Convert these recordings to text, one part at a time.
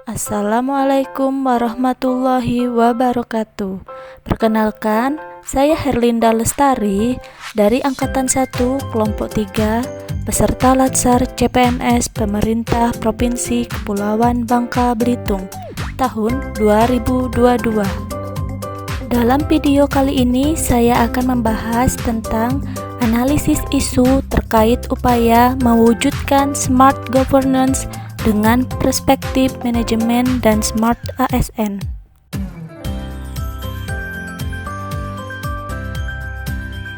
Assalamualaikum warahmatullahi wabarakatuh. Perkenalkan, saya Herlinda Lestari dari Angkatan 1 Kelompok 3, peserta Latsar CPNS Pemerintah Provinsi Kepulauan Bangka Belitung tahun 2022. Dalam video kali ini saya akan membahas tentang analisis isu terkait upaya mewujudkan smart governance dengan perspektif manajemen dan smart ASN.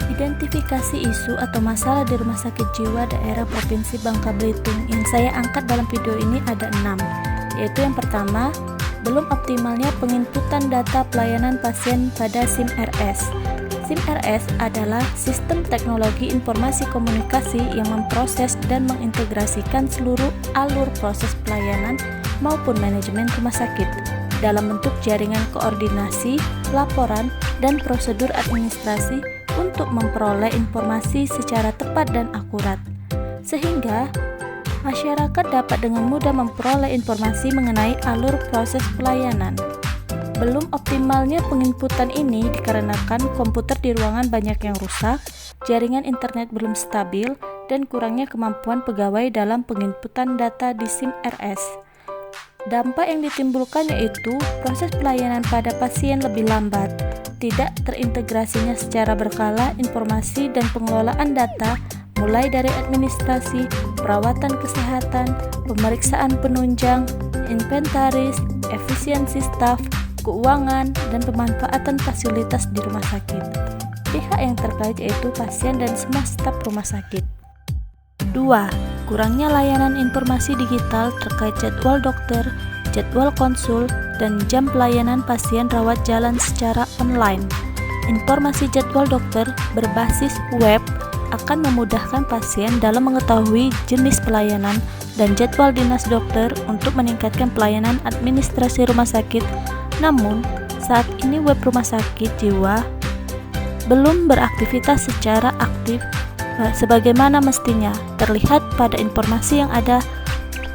Identifikasi isu atau masalah di Rumah Sakit Jiwa Daerah Provinsi Bangka Belitung yang saya angkat dalam video ini ada 6, yaitu yang pertama, belum optimalnya penginputan data pelayanan pasien pada SIM-RS. SIM-RS adalah sistem teknologi informasi komunikasi yang memproses dan mengintegrasikan seluruh alur proses pelayanan maupun manajemen rumah sakit dalam bentuk jaringan koordinasi, laporan, dan prosedur administrasi untuk memperoleh informasi secara tepat dan akurat, sehingga masyarakat dapat dengan mudah memperoleh informasi mengenai alur proses pelayanan. Belum optimalnya penginputan ini dikarenakan komputer di ruangan banyak yang rusak, jaringan internet belum stabil, dan kurangnya kemampuan pegawai dalam penginputan data di SIM-RS. Dampak yang ditimbulkan yaitu proses pelayanan pada pasien lebih lambat, tidak terintegrasinya secara berkala informasi dan pengelolaan data mulai dari administrasi, perawatan kesehatan, pemeriksaan penunjang, inventaris, efisiensi staf, keuangan, dan pemanfaatan fasilitas di rumah sakit. Pihak yang terkait yaitu pasien dan semua staf rumah sakit. 2. Kurangnya layanan informasi digital terkait jadwal dokter, jadwal konsul, dan jam pelayanan pasien rawat jalan secara online. Informasi jadwal dokter berbasis web akan memudahkan pasien dalam mengetahui jenis pelayanan dan jadwal dinas dokter untuk meningkatkan pelayanan administrasi rumah sakit. Namun, saat ini web rumah sakit jiwa belum beraktivitas secara aktif sebagaimana mestinya. Terlihat pada informasi yang ada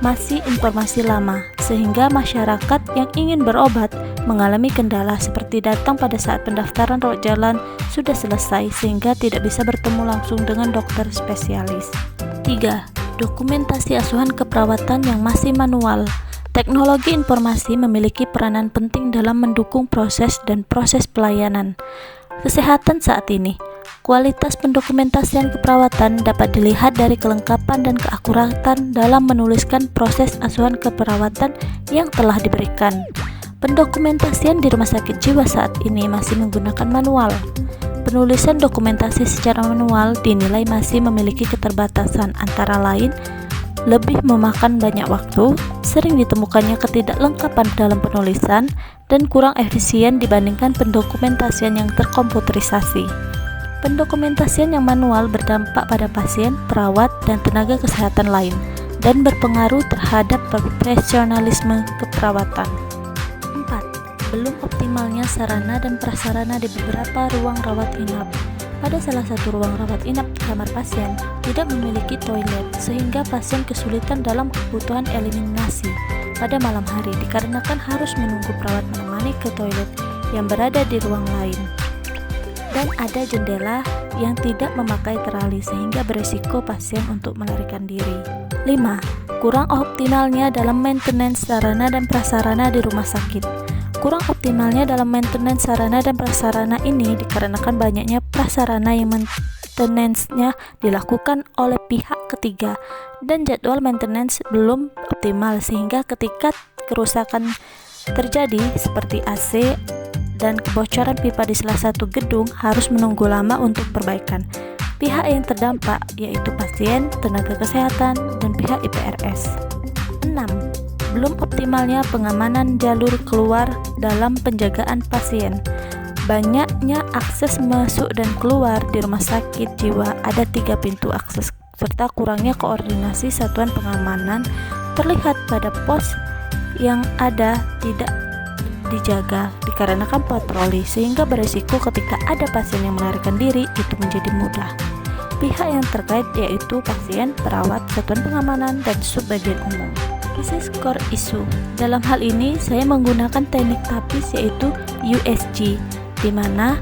masih informasi lama, sehingga masyarakat yang ingin berobat mengalami kendala seperti datang pada saat pendaftaran rawat jalan sudah selesai sehingga tidak bisa bertemu langsung dengan dokter spesialis. 3. Dokumentasi asuhan keperawatan yang masih manual. Teknologi informasi memiliki peranan penting dalam mendukung proses pelayanan kesehatan saat ini. Kualitas pendokumentasian keperawatan dapat dilihat dari kelengkapan dan keakuratan dalam menuliskan proses asuhan keperawatan yang telah diberikan. Pendokumentasian di rumah sakit jiwa saat ini masih menggunakan manual. Penulisan dokumentasi secara manual dinilai masih memiliki keterbatasan, antara lain lebih memakan banyak waktu, sering ditemukannya ketidaklengkapan dalam penulisan, dan kurang efisien dibandingkan pendokumentasian yang terkomputerisasi. Pendokumentasian yang manual berdampak pada pasien, perawat, dan tenaga kesehatan lain, dan berpengaruh terhadap profesionalisme keperawatan. 4. Belum optimalnya sarana dan prasarana di beberapa ruang rawat inap. Pada salah satu ruang rawat inap kamar pasien tidak memiliki toilet, sehingga pasien kesulitan dalam kebutuhan eliminasi pada malam hari dikarenakan harus menunggu perawat menemani ke toilet yang berada di ruang lain. Dan ada jendela yang tidak memakai terali sehingga beresiko pasien untuk melarikan diri. 5. Kurang optimalnya dalam maintenance sarana dan prasarana di rumah sakit. Kurang optimalnya dalam maintenance sarana dan prasarana ini dikarenakan banyaknya prasarana yang maintenance-nya dilakukan oleh pihak ketiga dan jadwal maintenance belum optimal sehingga ketika kerusakan terjadi seperti AC dan kebocoran pipa di salah satu gedung harus menunggu lama untuk perbaikan. Pihak yang terdampak yaitu pasien, tenaga kesehatan, dan pihak IPRS. 6. Belum optimalnya pengamanan jalur keluar dalam penjagaan pasien. Banyaknya akses masuk dan keluar di rumah sakit jiwa, ada 3 pintu akses, serta kurangnya koordinasi satuan pengamanan terlihat pada pos yang ada tidak dijaga dikarenakan patroli, sehingga beresiko ketika ada pasien yang melarikan diri itu menjadi mudah. Pihak yang terkait yaitu pasien, perawat, satuan pengamanan, dan subbagian umum. analisis core issue. Dalam hal ini saya menggunakan teknik tapis yaitu USG, di mana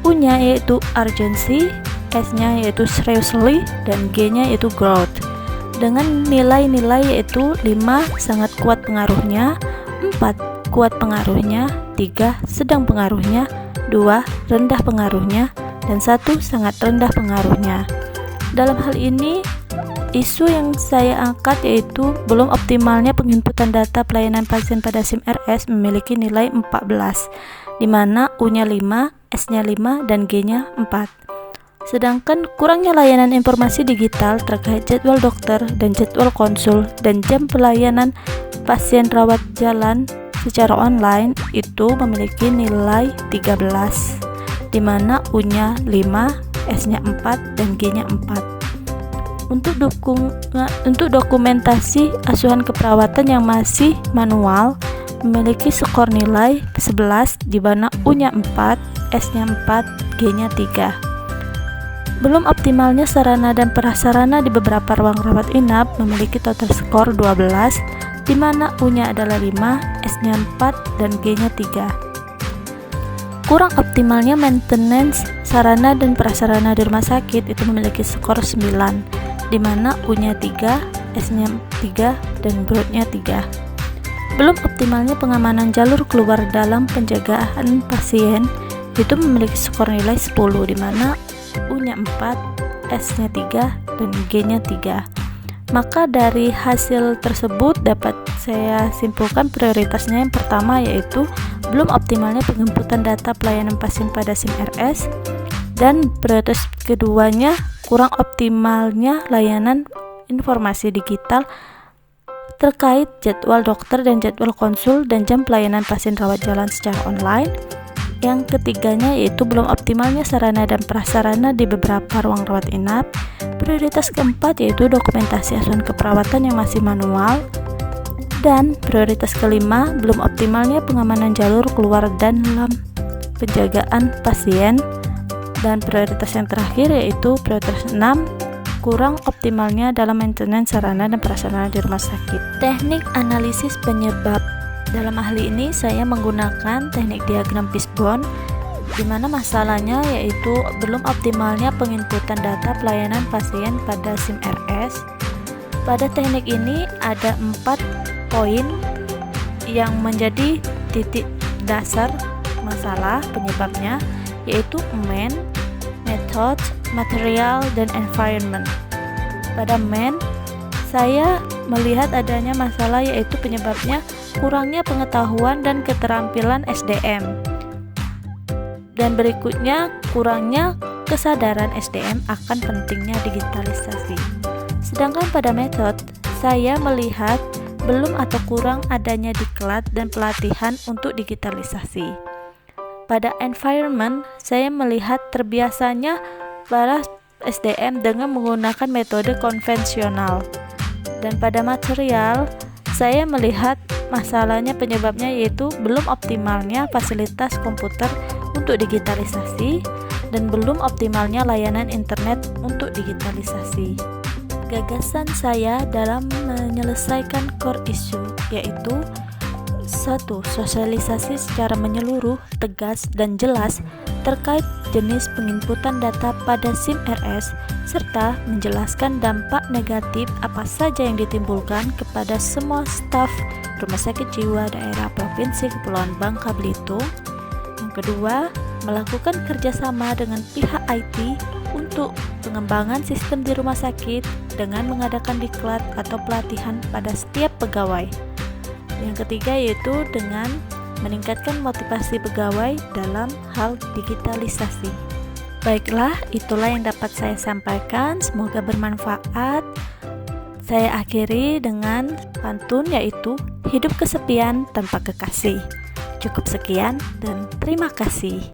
U-nya yaitu urgency, S-nya yaitu seriously, dan G-nya yaitu growth. Dengan nilai-nilai yaitu 5 sangat kuat pengaruhnya, 4 kuat pengaruhnya, 3 sedang pengaruhnya, 2 rendah pengaruhnya, dan 1 sangat rendah pengaruhnya. Dalam hal ini isu yang saya angkat yaitu belum optimalnya penginputan data pelayanan pasien pada SIM-RS memiliki nilai 14, di mana U-nya 5, S-nya 5, dan G-nya 4. Sedangkan kurangnya layanan informasi digital terkait jadwal dokter dan jadwal konsul dan jam pelayanan pasien rawat jalan secara online itu memiliki nilai 13, di mana U-nya 5, S-nya 4, dan G-nya 4. Untuk dokumentasi asuhan keperawatan yang masih manual memiliki skor nilai 11, di mana U-nya 4, S-nya 4, G-nya 3. Belum optimalnya sarana dan prasarana di beberapa ruang rawat inap memiliki total skor 12, di mana U-nya adalah 5, S-nya 4, dan G-nya 3. Kurang optimalnya maintenance sarana dan prasarana di rumah sakit itu memiliki skor 9, di mana U-nya 3, S-nya 3, dan growth-nya 3. Belum optimalnya pengamanan jalur keluar dalam penjagaan pasien itu memiliki skor nilai 10, di mana U-nya 4, S-nya 3, dan G-nya 3. Maka dari hasil tersebut dapat saya simpulkan prioritasnya yang pertama yaitu belum optimalnya penginputan data pelayanan pasien pada SIM-RS, dan prioritas keduanya kurang optimalnya layanan informasi digital terkait jadwal dokter dan jadwal konsul dan jam pelayanan pasien rawat jalan secara online. Yang ketiganya yaitu belum optimalnya sarana dan prasarana di beberapa ruang rawat inap. Prioritas keempat yaitu dokumentasi asuhan keperawatan yang masih manual. Dan prioritas kelima belum optimalnya pengamanan jalur keluar dan dalam penjagaan pasien. Dan prioritas yang terakhir yaitu prioritas 6, kurang optimalnya dalam maintenance sarana dan prasarana di rumah sakit. Teknik analisis penyebab. Dalam hal ini saya menggunakan teknik diagram fishbone, di mana masalahnya yaitu belum optimalnya penginputan data pelayanan pasien pada SIM-RS. Pada teknik ini ada 4 poin yang menjadi titik dasar masalah penyebabnya, yaitu man, method, material, dan environment. Pada man, saya melihat adanya masalah yaitu penyebabnya kurangnya pengetahuan dan keterampilan SDM. Dan berikutnya kurangnya kesadaran SDM akan pentingnya digitalisasi. Sedangkan pada method, saya melihat belum atau kurang adanya diklat dan pelatihan untuk digitalisasi. Pada environment, saya melihat terbiasanya para SDM dengan menggunakan metode konvensional. Dan pada material, saya melihat masalahnya penyebabnya yaitu belum optimalnya fasilitas komputer untuk digitalisasi dan belum optimalnya layanan internet untuk digitalisasi. Gagasan saya dalam menyelesaikan core issue yaitu 1. Sosialisasi secara menyeluruh, tegas, dan jelas terkait jenis penginputan data pada SIM-RS serta menjelaskan dampak negatif apa saja yang ditimbulkan kepada semua staf Rumah Sakit Jiwa Daerah Provinsi Kepulauan Bangka Belitung. Yang kedua, melakukan kerjasama dengan pihak IT untuk pengembangan sistem di rumah sakit dengan mengadakan diklat atau pelatihan pada setiap pegawai. Yang ketiga yaitu dengan meningkatkan motivasi pegawai dalam hal digitalisasi. Baiklah, itulah yang dapat saya sampaikan, semoga bermanfaat. Saya akhiri dengan pantun yaitu hidup kesepian tanpa kekasih. Cukup sekian dan terima kasih.